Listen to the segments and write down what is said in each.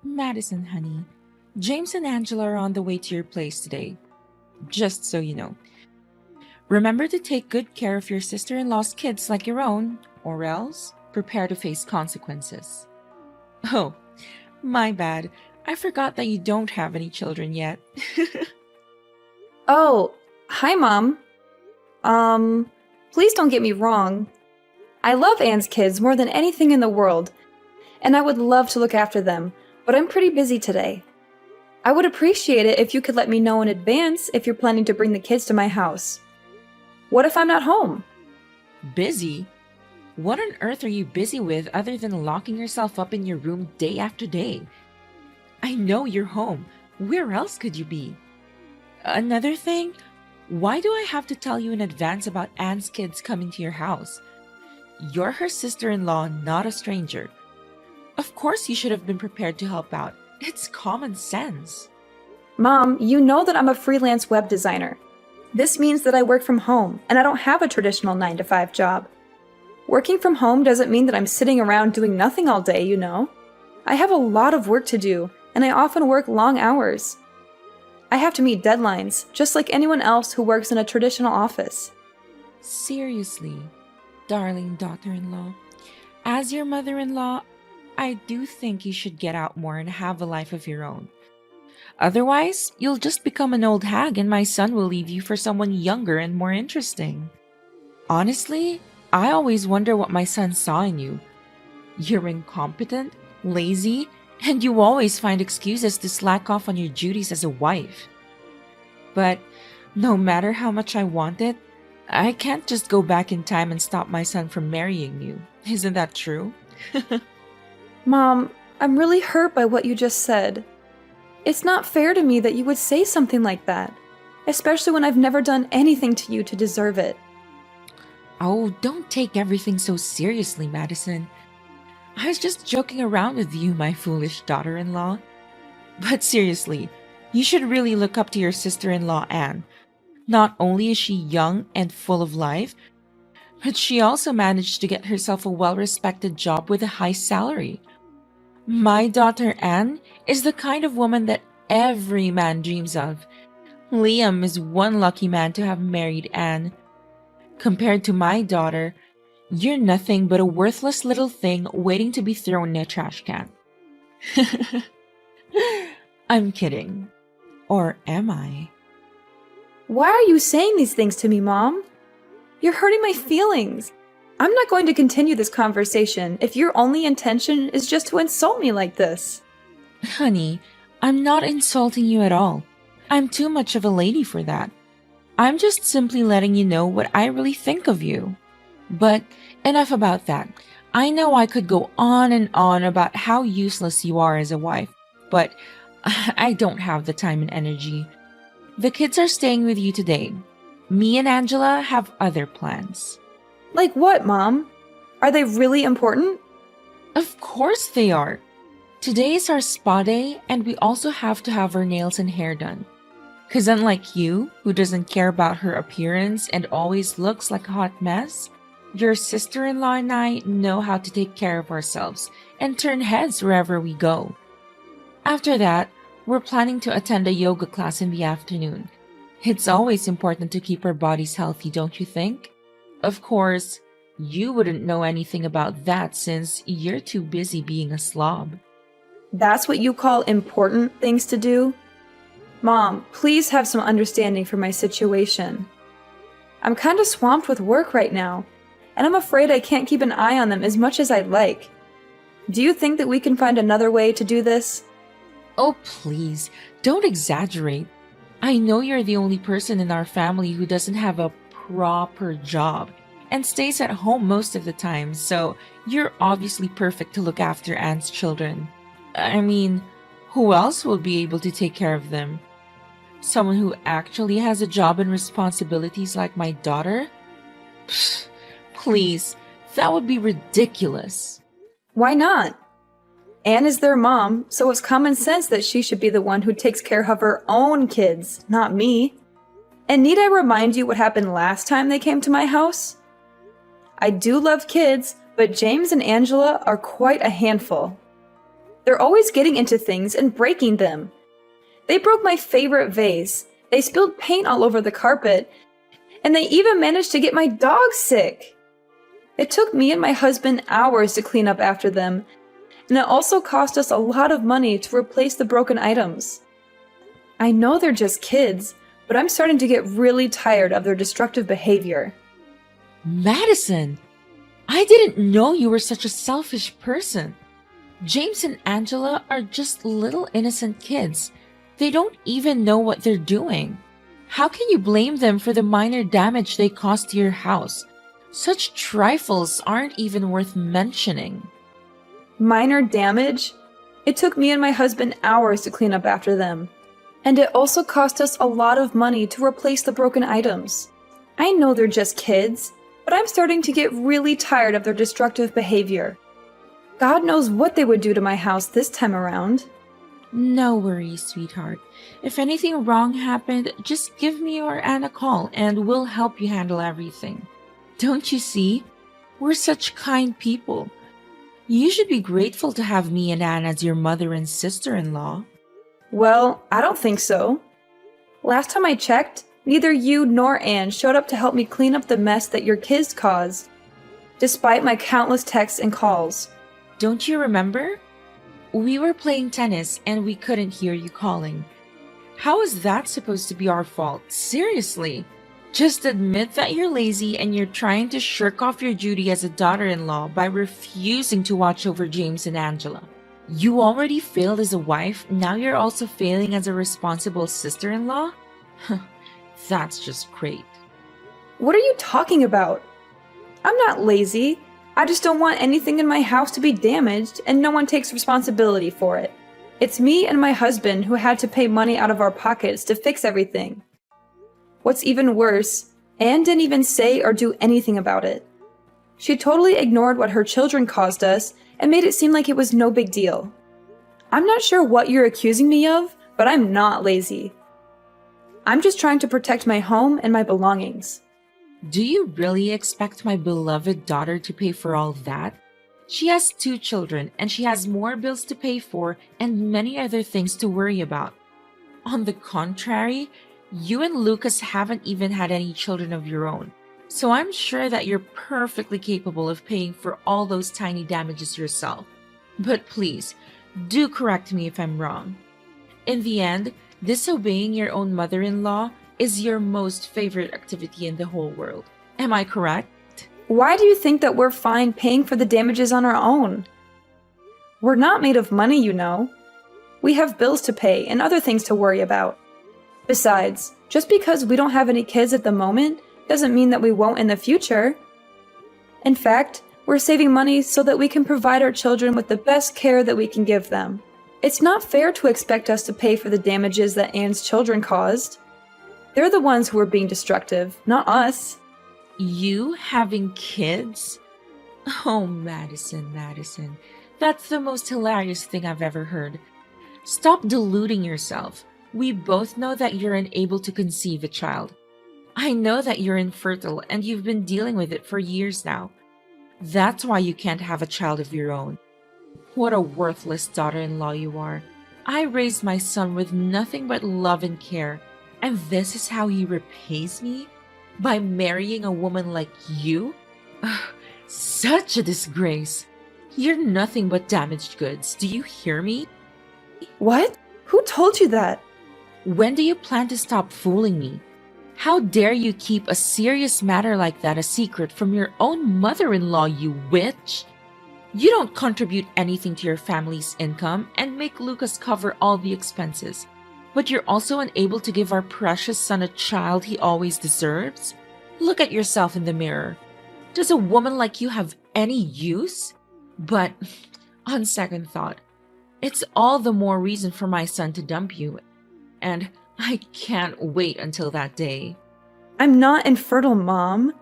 Madison, honey, James and Angela are on the way to your place today, just so you know. Remember to take good care of your sister in law's kids like your own, or else prepare to face consequences. Oh, my bad. I forgot that you don't have any children yet. Oh, hi, Mom. Um, please don't get me wrong. I love Anne's kids more than anything in the world, and I would love to look after them, but I'm pretty busy today. I would appreciate it if you could let me know in advance if you're planning to bring the kids to my house. What if I'm not home? Busy? What on earth are you busy with other than locking yourself up in your room day after day? I know you're home. Where else could you be? Another thing, why do I have to tell you in advance about Anne's kids coming to your house? You're her sister-in-law, not a stranger. Of course you should have been prepared to help out. It's common sense. Mom, you know that I'm a freelance web designer. This means that I work from home, and I don't have a traditional 9 to 5 job. Working from home doesn't mean that I'm sitting around doing nothing all day, you know. I have a lot of work to do, and I often work long hours. I have to meet deadlines, just like anyone else who works in a traditional office. Seriously, darling daughter-in-law, as your mother-in-law, I do think you should get out more and have a life of your own. Otherwise, you'll just become an old hag and my son will leave you for someone younger and more interesting. Honestly, I always wonder what my son saw in you. You're incompetent, lazy, and you always find excuses to slack off on your duties as a wife. But no matter how much I want it, I can't just go back in time and stop my son from marrying you. Isn't that true? Mom, I'm really hurt by what you just said. It's not fair to me that you would say something like that, especially when I've never done anything to you to deserve it. Oh, don't take everything so seriously, Madison. I was just joking around with you, my foolish daughter-in-law. But seriously, you should really look up to your sister-in-law, Anne. Not only is she young and full of life, but she also managed to get herself a well-respected job with a high salary. My daughter Anne is the kind of woman that every man dreams of. Liam is one lucky man to have married Anne. Compared to my daughter, you're nothing but a worthless little thing waiting to be thrown in a trash can. I'm kidding. Or am I? Why are you saying these things to me, Mom? You're hurting my feelings. I'm not going to continue this conversation if your only intention is just to insult me like this. Honey, I'm not insulting you at all. I'm too much of a lady for that. I'm just simply letting you know what I really think of you. But enough about that. I know I could go on and on about how useless you are as a wife, but I don't have the time and energy. The kids are staying with you today. Me and Angela have other plans. Like what, Mom? Are they really important? Of course they are. Today is our spa day, and we also have to have our nails and hair done. Because unlike you, who doesn't care about her appearance and always looks like a hot mess, your sister-in-law and I know how to take care of ourselves and turn heads wherever we go. After that, we're planning to attend a yoga class in the afternoon. It's always important to keep our bodies healthy, don't you think? Of course, you wouldn't know anything about that since you're too busy being a slob. That's what you call important things to do? Mom, please have some understanding for my situation. I'm kind of swamped with work right now, and I'm afraid I can't keep an eye on them as much as I'd like. Do you think that we can find another way to do this? Oh, please, don't exaggerate. I know you're the only person in our family who doesn't have a proper job and stays at home most of the time, so you're obviously perfect to look after Anne's children. I mean, who else will be able to take care of them? Someone who actually has a job and responsibilities like my daughter? Pfft, please, that would be ridiculous. Why not? Anne is their mom, so it's common sense that she should be the one who takes care of her own kids, not me. And need I remind you what happened last time they came to my house? I do love kids, but James and Angela are quite a handful. They're always getting into things and breaking them. They broke my favorite vase, they spilled paint all over the carpet, and they even managed to get my dog sick. It took me and my husband hours to clean up after them, and it also cost us a lot of money to replace the broken items. I know they're just kids, but I'm starting to get really tired of their destructive behavior. Madison, I didn't know you were such a selfish person. James and Angela are just little innocent kids. They don't even know what they're doing. How can you blame them for the minor damage they caused to your house? Such trifles aren't even worth mentioning. Minor damage? It took me and my husband hours to clean up after them. And it also cost us a lot of money to replace the broken items. I know they're just kids, but I'm starting to get really tired of their destructive behavior. God knows what they would do to my house this time around. No worries, sweetheart. If anything wrong happened, just give me or Anne a call and we'll help you handle everything. Don't you see? We're such kind people. You should be grateful to have me and Anne as your mother and sister-in-law. Well, I don't think so. Last time I checked, neither you nor Anne showed up to help me clean up the mess that your kids caused, despite my countless texts and calls. Don't you remember? We were playing tennis and we couldn't hear you calling. How is that supposed to be our fault? Seriously. Just admit that you're lazy and you're trying to shirk off your duty as a daughter-in-law by refusing to watch over James and Angela. You already failed as a wife, now you're also failing as a responsible sister-in-law? That's just great. What are you talking about? I'm not lazy. I just don't want anything in my house to be damaged and no one takes responsibility for it. It's me and my husband who had to pay money out of our pockets to fix everything. What's even worse, Anne didn't even say or do anything about it. She totally ignored what her children caused us and made it seem like it was no big deal. I'm not sure what you're accusing me of, but I'm not lazy. I'm just trying to protect my home and my belongings. Do you really expect my beloved daughter to pay for all that? She has 2 children and she has more bills to pay for and many other things to worry about. On the contrary, you and Lucas haven't even had any children of your own, so I'm sure that you're perfectly capable of paying for all those tiny damages yourself. But please, do correct me if I'm wrong. In the end, disobeying your own mother-in-law is your most favorite activity in the whole world. Am I correct? Why do you think that we're fine paying for the damages on our own? We're not made of money, you know. We have bills to pay and other things to worry about. Besides, just because we don't have any kids at the moment doesn't mean that we won't in the future. In fact, we're saving money so that we can provide our children with the best care that we can give them. It's not fair to expect us to pay for the damages that Anne's children caused. They're the ones who are being destructive, not us. You having kids? Oh, Madison, that's the most hilarious thing I've ever heard. Stop deluding yourself. We both know that you're unable to conceive a child. I know that you're infertile and you've been dealing with it for years now. That's why you can't have a child of your own. What a worthless daughter-in-law you are. I raised my son with nothing but love and care, and this is how he repays me? By marrying a woman like you? Ugh, such a disgrace. You're nothing but damaged goods. Do you hear me? What? Who told you that? When do you plan to stop fooling me? How dare you keep a serious matter like that a secret from your own mother-in-law, you witch? You don't contribute anything to your family's income and make Lucas cover all the expenses. But you're also unable to give our precious son a child he always deserves? Look at yourself in the mirror. Does a woman like you have any use? But, on second thought, it's all the more reason for my son to dump you. And I can't wait until that day. I'm not infertile, Mom.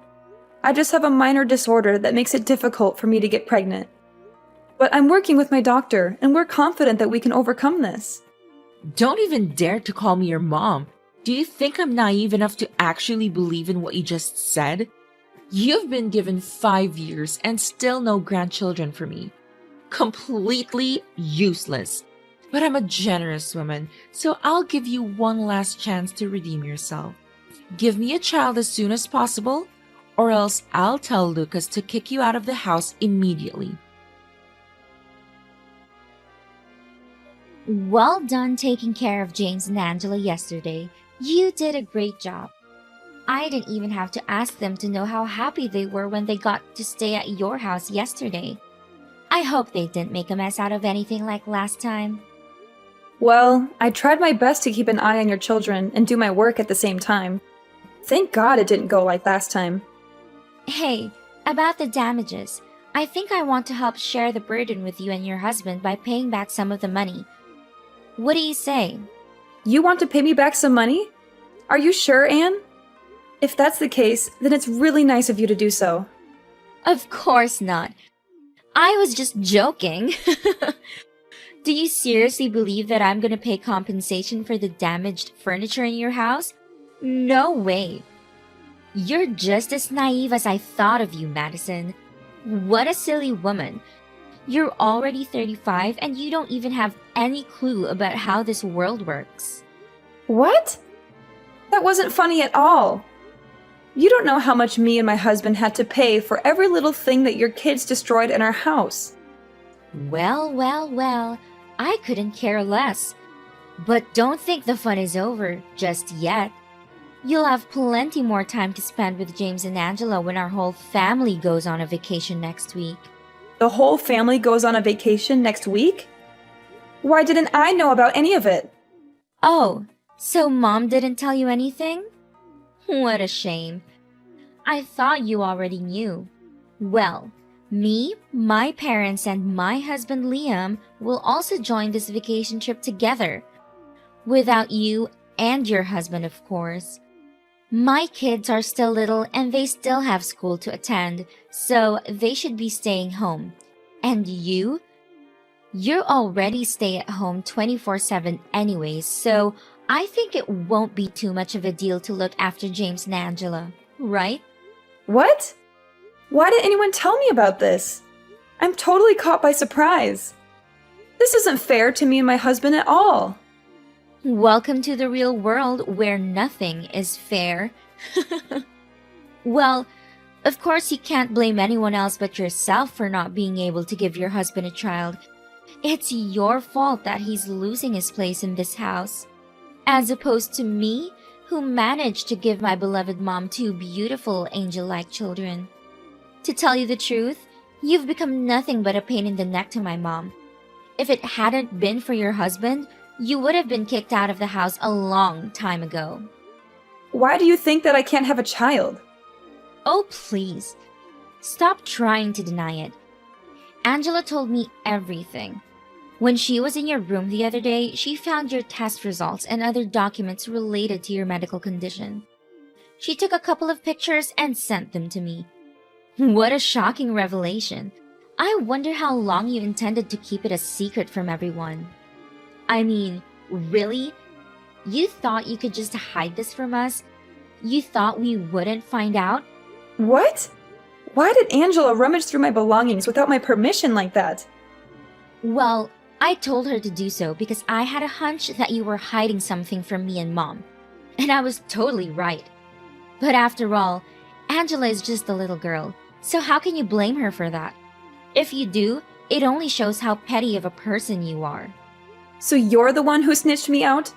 I just have a minor disorder that makes it difficult for me to get pregnant. But I'm working with my doctor, and we're confident that we can overcome this. Don't even dare to call me your mom. Do you think I'm naive enough to actually believe in what you just said? You've been given 5 years and still no grandchildren for me. Completely useless. But I'm a generous woman, so I'll give you one last chance to redeem yourself. Give me a child as soon as possible, or else I'll tell Lucas to kick you out of the house immediately. Well done taking care of James and Angela yesterday. You did a great job. I didn't even have to ask them to know how happy they were when they got to stay at your house yesterday. I hope they didn't make a mess out of anything like last time. Well, I tried my best to keep an eye on your children and do my work at the same time. Thank God it didn't go like last time. Hey, about the damages, I think I want to help share the burden with you and your husband by paying back some of the money. What do you say? You want to pay me back some money? Are you sure, Anne? If that's the case, then it's really nice of you to do so. Of course not. I was just joking. Do you seriously believe that I'm gonna pay compensation for the damaged furniture in your house? No way. You're just as naive as I thought of you, Madison. What a silly woman. You're already 35 and you don't even have any clue about how this world works. What? That wasn't funny at all. You don't know how much me and my husband had to pay for every little thing that your kids destroyed in our house. Well, I couldn't care less. But don't think the fun is over just yet. You'll have plenty more time to spend with James and Angela when our whole family goes on a vacation next week. The whole family goes on a vacation next week? Why didn't I know about any of it? Oh, so Mom didn't tell you anything? What a shame. I thought you already knew. Well, me, my parents, and my husband Liam will also join this vacation trip together. Without you and your husband, of course. My kids are still little and they still have school to attend, so they should be staying home. And you? You're already stay at home 24/7 anyways, so I think it won't be too much of a deal to look after James and Angela, right? What? Why didn't anyone tell me about this? I'm totally caught by surprise. This isn't fair to me and my husband at all. Welcome to the real world where nothing is fair. Well, of course you can't blame anyone else but yourself for not being able to give your husband a child. It's your fault that he's losing his place in this house. As opposed to me, who managed to give my beloved mom 2 beautiful angel-like children. To tell you the truth, you've become nothing but a pain in the neck to my mom. If it hadn't been for your husband, you would have been kicked out of the house a long time ago. Why do you think that I can't have a child? Oh, please. Stop trying to deny it. Angela told me everything. When she was in your room the other day, she found your test results and other documents related to your medical condition. She took a couple of pictures and sent them to me. What a shocking revelation. I wonder how long you intended to keep it a secret from everyone. I mean, really? You thought you could just hide this from us? You thought we wouldn't find out? What? Why did Angela rummage through my belongings without my permission like that? Well, I told her to do so because I had a hunch that you were hiding something from me and Mom. And I was totally right. But after all, Angela is just a little girl, so how can you blame her for that? If you do, it only shows how petty of a person you are. So you're the one who snitched me out?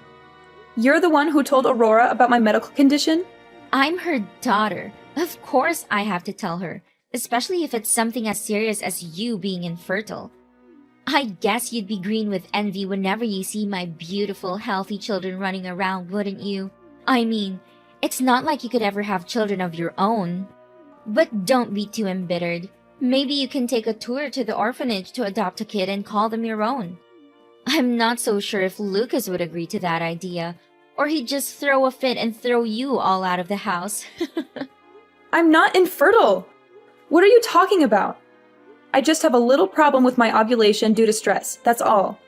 You're the one who told Aurora about my medical condition? I'm her daughter. Of course I have to tell her, especially if it's something as serious as you being infertile. I guess you'd be green with envy whenever you see my beautiful, healthy children running around, wouldn't you? I mean, it's not like you could ever have children of your own. But don't be too embittered. Maybe you can take a tour to the orphanage to adopt a kid and call them your own. I'm not so sure if Lucas would agree to that idea, or he'd just throw a fit and throw you all out of the house. I'm not infertile. What are you talking about? I just have a little problem with my ovulation due to stress, that's all.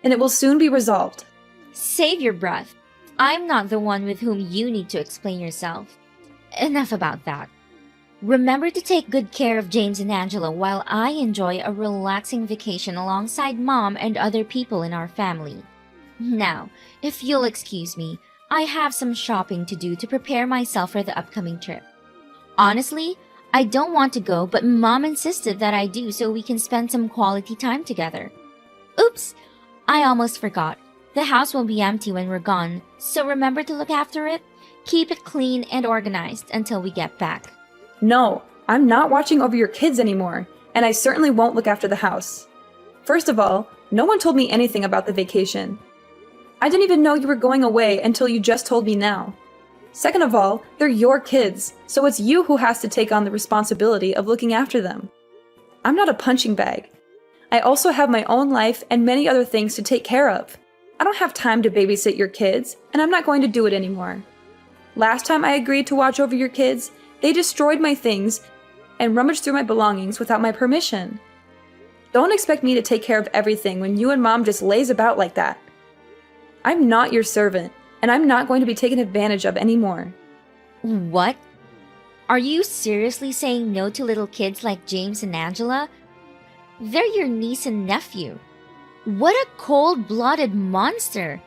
And it will soon be resolved. Save your breath. I'm not the one with whom you need to explain yourself. Enough about that. Remember to take good care of James and Angela while I enjoy a relaxing vacation alongside Mom and other people in our family. Now, if you'll excuse me, I have some shopping to do to prepare myself for the upcoming trip. Honestly, I don't want to go, but Mom insisted that I do so we can spend some quality time together. Oops, I almost forgot. The house will be empty when we're gone, so remember to look after it. Keep it clean and organized until we get back. No, I'm not watching over your kids anymore, and I certainly won't look after the house. First of all, no one told me anything about the vacation. I didn't even know you were going away until you just told me now. Second of all, they're your kids, so it's you who has to take on the responsibility of looking after them. I'm not a punching bag. I also have my own life and many other things to take care of. I don't have time to babysit your kids, and I'm not going to do it anymore. Last time I agreed to watch over your kids, they destroyed my things and rummaged through my belongings without my permission. Don't expect me to take care of everything when you and Mom just lays about like that. I'm not your servant, and I'm not going to be taken advantage of anymore. What? Are you seriously saying no to little kids like James and Angela? They're your niece and nephew. What a cold-blooded monster!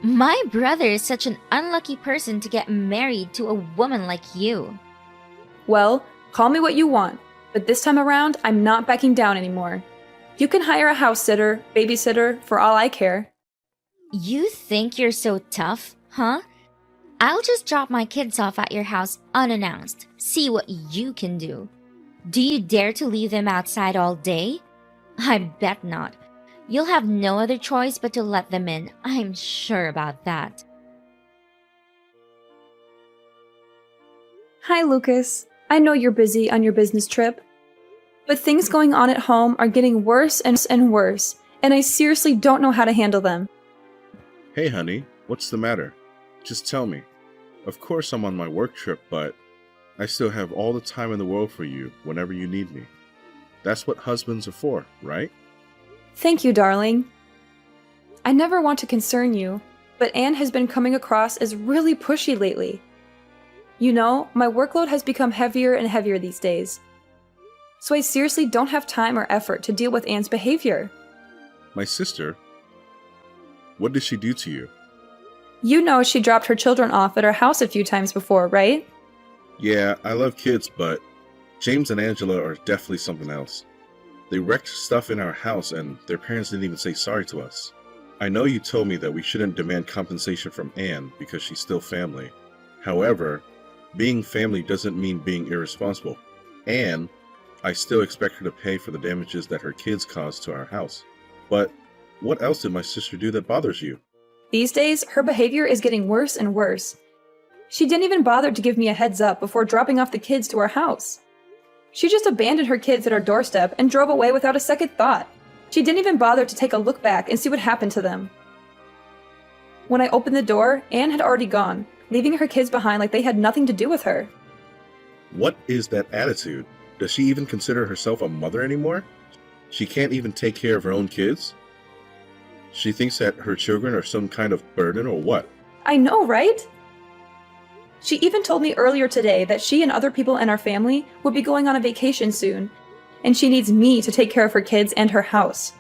My brother is such an unlucky person to get married to a woman like you. Well, call me what you want, but this time around, I'm not backing down anymore. You can hire a house sitter, babysitter, for all I care. You think you're so tough, huh? I'll just drop my kids off at your house unannounced. See what you can do. Do you dare to leave them outside all day? I bet not. You'll have no other choice but to let them in. I'm sure about that. Hi, Lucas. I know you're busy on your business trip, but things going on at home are getting worse and worse, and I seriously don't know how to handle them. Hey honey, what's the matter? Just tell me. Of course I'm on my work trip, but I still have all the time in the world for you whenever you need me. That's what husbands are for, right? Thank you, darling. I never want to concern you, but Anne has been coming across as really pushy lately. You know, my workload has become heavier and heavier these days. So I seriously don't have time or effort to deal with Anne's behavior. My sister? What did she do to you? You know she dropped her children off at our house a few times before, right? Yeah, I love kids, but James and Angela are definitely something else. They wrecked stuff in our house and their parents didn't even say sorry to us. I know you told me that we shouldn't demand compensation from Anne because she's still family. However, being family doesn't mean being irresponsible. And I still expect her to pay for the damages that her kids caused to our house. But what else did my sister do that bothers you? These days, her behavior is getting worse and worse. She didn't even bother to give me a heads up before dropping off the kids to our house. She just abandoned her kids at our doorstep and drove away without a second thought. She didn't even bother to take a look back and see what happened to them. When I opened the door, Anne had already gone, leaving her kids behind like they had nothing to do with her. What is that attitude? Does she even consider herself a mother anymore? She can't even take care of her own kids? She thinks that her children are some kind of burden or what? I know, right? She even told me earlier today that she and other people in our family would be going on a vacation soon, and she needs me to take care of her kids and her house.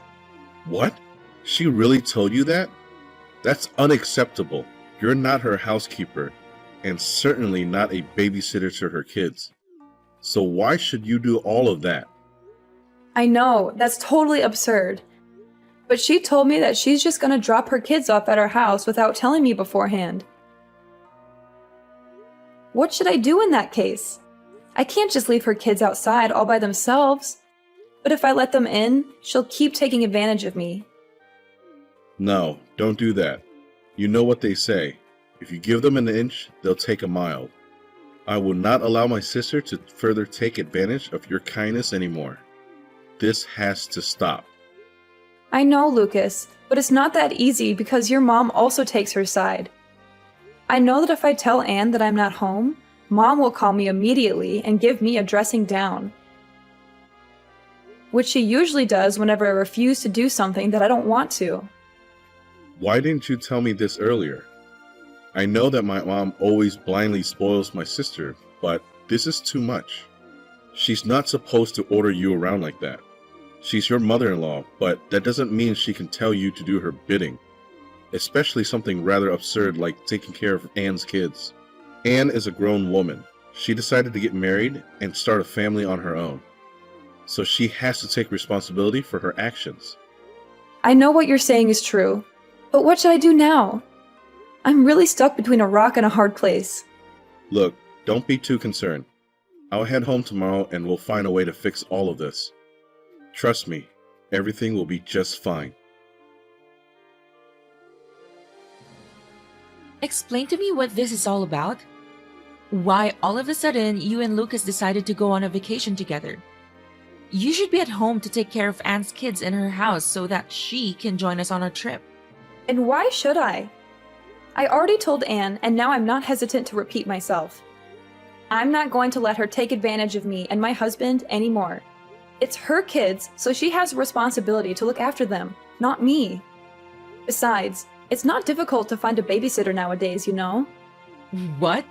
What? She really told you that? That's unacceptable. You're not her housekeeper, and certainly not a babysitter to her kids. So why should you do all of that? I know, that's totally absurd. But she told me that she's just gonna drop her kids off at our house without telling me beforehand. What should I do in that case? I can't just leave her kids outside all by themselves. But if I let them in, she'll keep taking advantage of me. No, don't do that. You know what they say. If you give them an inch, they'll take a mile. I will not allow my sister to further take advantage of your kindness anymore. This has to stop. I know, Lucas, but it's not that easy because your mom also takes her side. I know that if I tell Anne that I'm not home, Mom will call me immediately and give me a dressing down, which she usually does whenever I refuse to do something that I don't want to. Why didn't you tell me this earlier? I know that my mom always blindly spoils my sister, but this is too much. She's not supposed to order you around like that. She's your mother-in-law, but that doesn't mean she can tell you to do her bidding. Especially something rather absurd like taking care of Anne's kids. Anne is a grown woman. She decided to get married and start a family on her own. So she has to take responsibility for her actions. I know what you're saying is true, but what should I do now? I'm really stuck between a rock and a hard place. Look, don't be too concerned. I'll head home tomorrow and we'll find a way to fix all of this. Trust me, everything will be just fine. Explain to me what this is all about. Why all of a sudden you and Lucas decided to go on a vacation together. You should be at home to take care of Anne's kids in her house so that she can join us on our trip. And why should I? I already told Anne, and now I'm not hesitant to repeat myself. I'm not going to let her take advantage of me and my husband anymore. It's her kids, so she has a responsibility to look after them, not me. Besides, it's not difficult to find a babysitter nowadays, you know? What?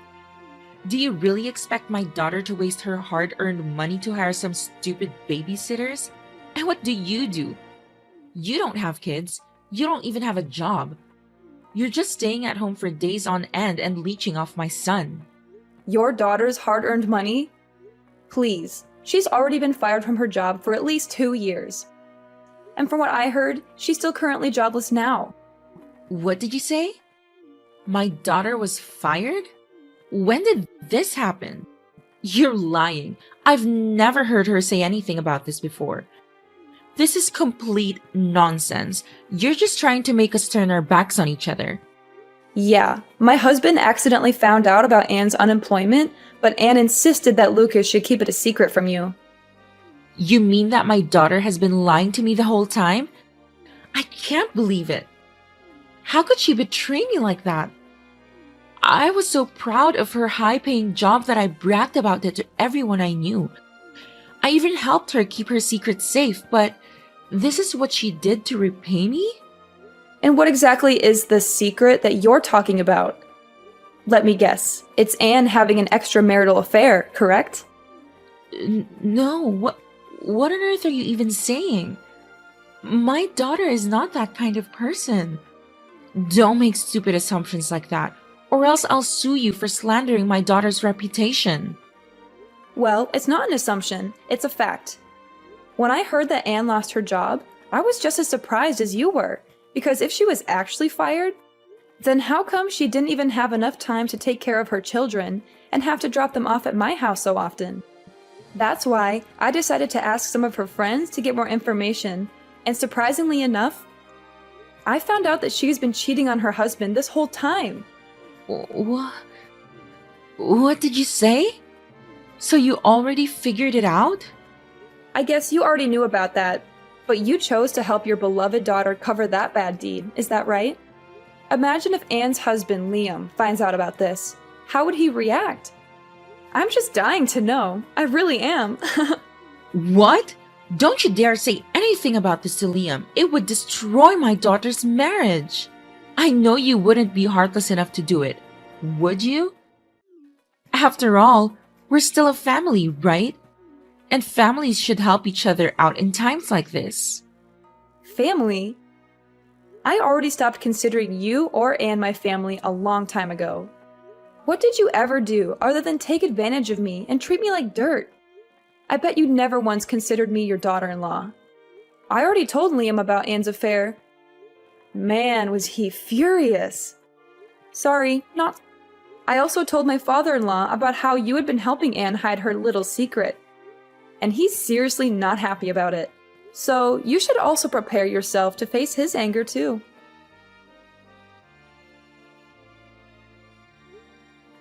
Do you really expect my daughter to waste her hard-earned money to hire some stupid babysitters? And what do? You don't have kids. You don't even have a job. You're just staying at home for days on end and leeching off my son. Your daughter's hard-earned money? Please, she's already been fired from her job for at least 2 years. And from what I heard, she's still currently jobless now. What did you say? My daughter was fired? When did this happen? You're lying. I've never heard her say anything about this before. This is complete nonsense. You're just trying to make us turn our backs on each other. Yeah, my husband accidentally found out about Anne's unemployment, but Anne insisted that Lucas should keep it a secret from you. You mean that my daughter has been lying to me the whole time? I can't believe it. How could she betray me like that? I was so proud of her high-paying job that I bragged about it to everyone I knew. I even helped her keep her secret safe, but this is what she did to repay me? And what exactly is the secret that you're talking about? Let me guess. It's Anne having an extramarital affair, correct? No, what on earth are you even saying? My daughter is not that kind of person. Don't make stupid assumptions like that, or else I'll sue you for slandering my daughter's reputation. Well, it's not an assumption, it's a fact. When I heard that Anne lost her job, I was just as surprised as you were, because if she was actually fired, then how come she didn't even have enough time to take care of her children and have to drop them off at my house so often? That's why I decided to ask some of her friends to get more information, and surprisingly enough, I found out that she's been cheating on her husband this whole time. What did you say? So you already figured it out? I guess you already knew about that, but you chose to help your beloved daughter cover that bad deed, is that right? Imagine if Anne's husband, Liam, finds out about this. How would he react? I'm just dying to know. I really am. What? Don't you dare say anything about this to Liam. It would destroy my daughter's marriage. I know you wouldn't be heartless enough to do it, would you? After all, we're still a family, right? And families should help each other out in times like this. Family? I already stopped considering you or Anne my family a long time ago. What did you ever do other than take advantage of me and treat me like dirt? I bet you never once considered me your daughter-in-law. I already told Liam about Anne's affair. Man, was he furious. Sorry, not. I also told my father-in-law about how you had been helping Anne hide her little secret. And he's seriously not happy about it. So you should also prepare yourself to face his anger too.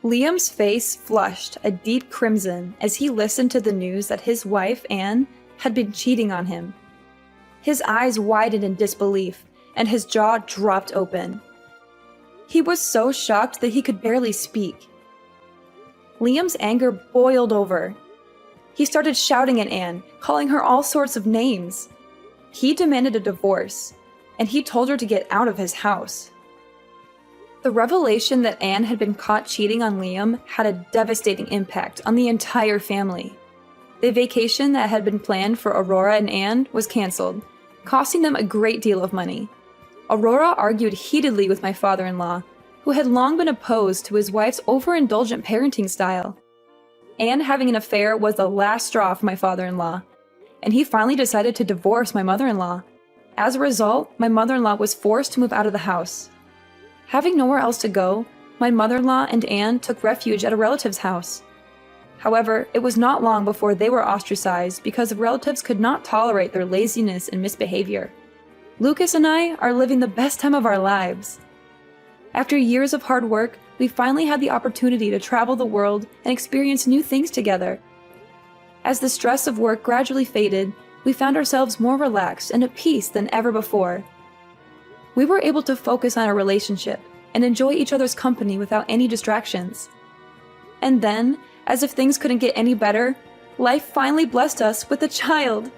Liam's face flushed a deep crimson as he listened to the news that his wife, Anne, had been cheating on him. His eyes widened in disbelief, and his jaw dropped open. He was so shocked that he could barely speak. Liam's anger boiled over. He started shouting at Anne, calling her all sorts of names. He demanded a divorce, and he told her to get out of his house. The revelation that Anne had been caught cheating on Liam had a devastating impact on the entire family. The vacation that had been planned for Aurora and Anne was canceled, costing them a great deal of money. Aurora argued heatedly with my father-in-law, who had long been opposed to his wife's overindulgent parenting style. Anne having an affair was the last straw for my father-in-law, and he finally decided to divorce my mother-in-law. As a result, my mother-in-law was forced to move out of the house. Having nowhere else to go, my mother-in-law and Anne took refuge at a relative's house. However, it was not long before they were ostracized because the relatives could not tolerate their laziness and misbehavior. Lucas and I are living the best time of our lives. After years of hard work, we finally had the opportunity to travel the world and experience new things together. As the stress of work gradually faded, we found ourselves more relaxed and at peace than ever before. We were able to focus on our relationship and enjoy each other's company without any distractions. And then, as if things couldn't get any better, life finally blessed us with a child.